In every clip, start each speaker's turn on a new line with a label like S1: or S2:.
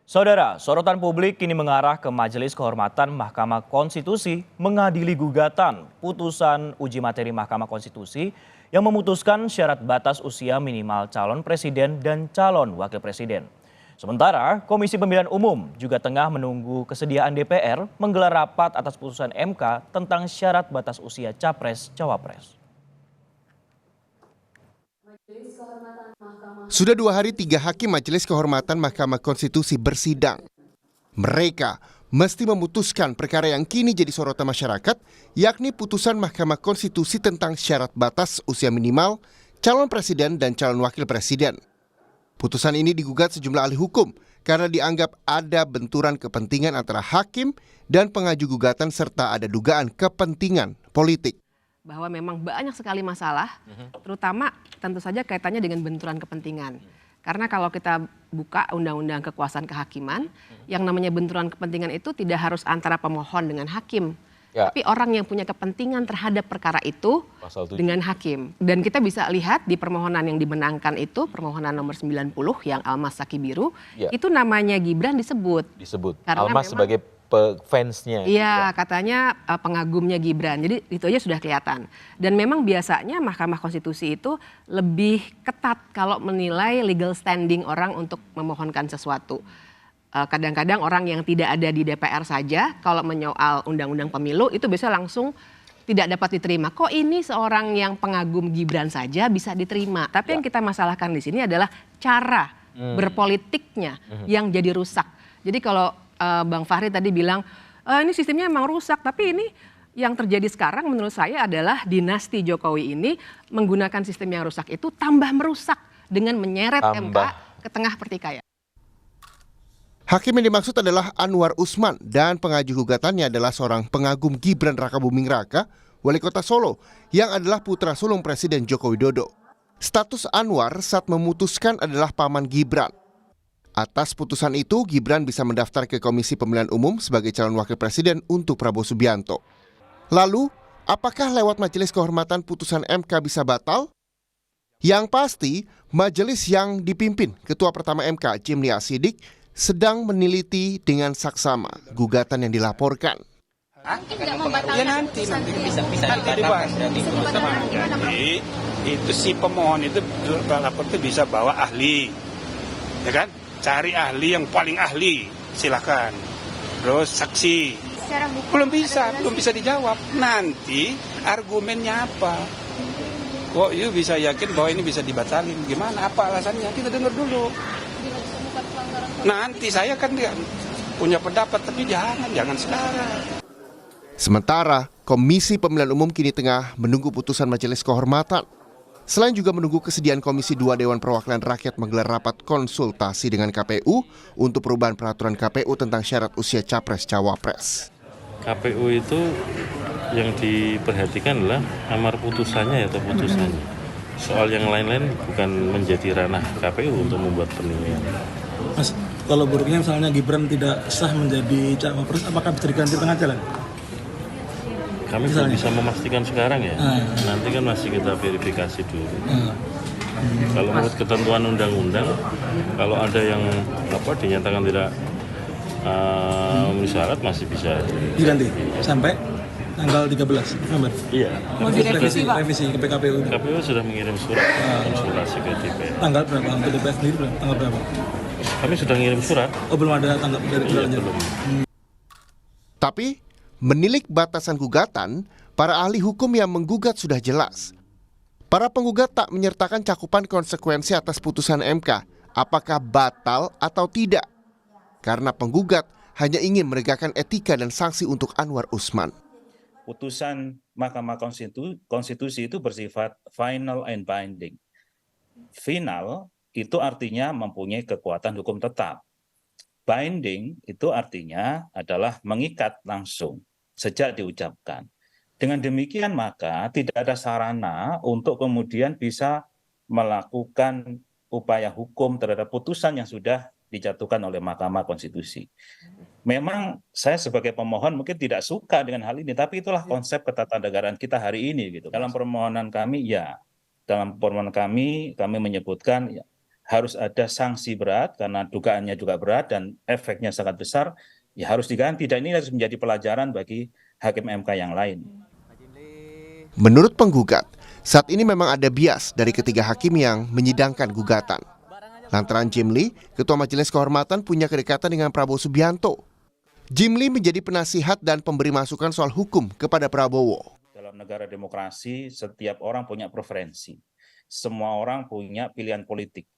S1: Saudara, sorotan publik kini mengarah ke Majelis Kehormatan Mahkamah Konstitusi mengadili gugatan putusan uji materi Mahkamah Konstitusi yang memutuskan syarat batas usia minimal calon presiden dan calon wakil presiden. Sementara, Komisi Pemilihan Umum juga tengah menunggu kesediaan DPR menggelar rapat atas putusan MK tentang syarat batas usia capres-cawapres.
S2: Sudah 2 hari 3 hakim Majelis Kehormatan Mahkamah Konstitusi bersidang. Mereka mesti memutuskan perkara yang kini jadi sorotan masyarakat, yakni putusan Mahkamah Konstitusi tentang syarat batas usia minimal calon presiden dan calon wakil presiden. Putusan ini digugat sejumlah ahli hukum karena dianggap ada benturan kepentingan antara hakim dan pengaju gugatan serta ada dugaan kepentingan politik.
S3: Bahwa memang banyak sekali masalah, terutama tentu saja kaitannya dengan benturan kepentingan. Karena kalau kita buka undang-undang kekuasaan kehakiman, yang namanya benturan kepentingan itu tidak harus antara pemohon dengan hakim. Ya. Tapi orang yang punya kepentingan terhadap perkara itu dengan hakim. Dan kita bisa lihat di permohonan yang dimenangkan itu, permohonan nomor 90 yang Almas Saki Biru, ya. Itu namanya Gibran disebut.
S4: Karena Almas sebagai fansnya.
S3: Iya, katanya pengagumnya Gibran. Jadi itu aja sudah kelihatan. Dan memang biasanya Mahkamah Konstitusi itu lebih ketat kalau menilai legal standing orang untuk memohonkan sesuatu. Kadang-kadang orang yang tidak ada di DPR saja kalau menyoal undang-undang pemilu itu biasanya langsung tidak dapat diterima. Kok ini seorang yang pengagum Gibran saja bisa diterima? Tapi yang kita masalahkan di sini adalah cara berpolitiknya yang jadi rusak. Jadi kalau Bang Fahri tadi bilang, ini sistemnya emang rusak, tapi ini yang terjadi sekarang menurut saya adalah dinasti Jokowi ini menggunakan sistem yang rusak itu tambah merusak dengan menyeret MK ke tengah pertikaian.
S2: Hakim yang dimaksud adalah Anwar Usman dan pengaju gugatannya adalah seorang pengagum Gibran Rakabuming Raka, wali kota Solo, yang adalah putra sulung Presiden Joko Widodo. Status Anwar saat memutuskan adalah paman Gibran. Atas putusan itu, Gibran bisa mendaftar ke Komisi Pemilihan Umum sebagai calon wakil presiden untuk Prabowo Subianto. Lalu, apakah lewat Majelis Kehormatan putusan MK bisa batal? Yang pasti, majelis yang dipimpin Ketua Pertama MK, Jimli Asidik, sedang meneliti dengan saksama gugatan yang dilaporkan.
S5: Ya nanti bisa dibatalkan. Jadi itu si pemohon itu lapor itu bisa bawa ahli, ya kan? Cari ahli yang paling ahli, silakan. Terus saksi, belum bisa dijawab. Nanti argumennya apa? Kok you bisa yakin bahwa ini bisa dibatalin? Gimana? Apa alasannya? Kita dengar dulu. Nanti saya kan punya pendapat, tapi jangan sekarang.
S2: Sementara Komisi Pemilihan Umum kini tengah menunggu putusan Majelis Kehormatan. Selain juga menunggu kesediaan Komisi 2 Dewan Perwakilan Rakyat menggelar rapat konsultasi dengan KPU untuk perubahan peraturan KPU tentang syarat usia capres-cawapres.
S6: KPU itu yang diperhatikan adalah amar putusannya atau putusannya. Soal yang lain-lain bukan menjadi ranah KPU untuk membuat penilaian.
S7: Mas, kalau buruknya misalnya Gibran tidak sah menjadi cawapres, apakah bisa diganti tengah jalan?
S6: Kami belum bisa memastikan sekarang ya, nanti kan masih kita verifikasi dulu. Kalau menurut ketentuan undang-undang, kalau ada yang dinyatakan tidak memenuhi syarat masih bisa
S7: diganti sampai tanggal 13 November.
S6: Iya.
S7: Revisi ke PKPU.
S6: KPU sudah mengirim surat konsultasi ke DPR.
S7: Tanggal berapa? Untuk DPR sendiri tanggal berapa?
S6: Kami sudah mengirim surat.
S7: Oh, belum ada tanggal dari bulannya.
S6: Belum.
S2: Tapi menilik batasan gugatan, para ahli hukum yang menggugat sudah jelas. Para penggugat tak menyertakan cakupan konsekuensi atas putusan MK, apakah batal atau tidak. Karena penggugat hanya ingin menegakkan etika dan sanksi untuk Anwar Usman.
S8: Putusan Mahkamah Konstitusi itu bersifat final and binding. Final itu artinya mempunyai kekuatan hukum tetap. Binding itu artinya adalah mengikat langsung sejak diucapkan. Dengan demikian maka tidak ada sarana untuk kemudian bisa melakukan upaya hukum terhadap putusan yang sudah dijatuhkan oleh Mahkamah Konstitusi. Memang saya sebagai pemohon mungkin tidak suka dengan hal ini, tapi itulah konsep ketatanegaraan kita hari ini gitu. Dalam permohonan kami kami menyebutkan ya, harus ada sanksi berat karena dugaannya juga berat dan efeknya sangat besar, ya harus diganti. Dan ini harus menjadi pelajaran bagi hakim MK yang lain.
S2: Menurut penggugat, saat ini memang ada bias dari ketiga hakim yang menyidangkan gugatan. Lantaran Jim Lee, Ketua Majelis Kehormatan, punya kedekatan dengan Prabowo Subianto. Jim Lee menjadi penasihat dan pemberi masukan soal hukum kepada Prabowo.
S8: Dalam negara demokrasi, setiap orang punya preferensi. Semua orang punya pilihan politik.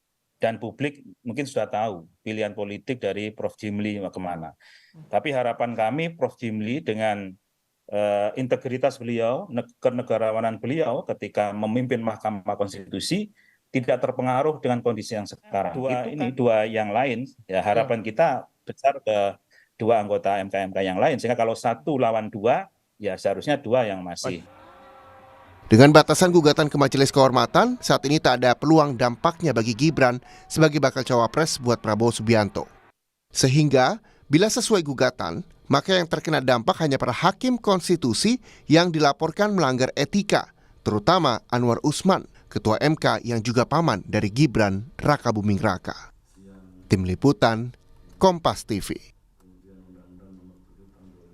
S8: Dan publik mungkin sudah tahu pilihan politik dari Prof. Jim Lee kemana. Tapi harapan kami Prof. Jim Lee dengan integritas beliau, kenegarawanan beliau ketika memimpin Mahkamah Konstitusi tidak terpengaruh dengan kondisi yang sekarang. Dua yang lain, ya harapan kita besar ke dua anggota MK yang lain. Sehingga kalau 1 lawan 2, ya seharusnya 2 yang masih.
S2: Dengan batasan gugatan ke Majelis Kehormatan, saat ini tak ada peluang dampaknya bagi Gibran sebagai bakal cawapres buat Prabowo Subianto. Sehingga, bila sesuai gugatan, maka yang terkena dampak hanya para hakim konstitusi yang dilaporkan melanggar etika, terutama Anwar Usman, Ketua MK yang juga paman dari Gibran Rakabuming Raka. Tim Liputan, Kompas TV.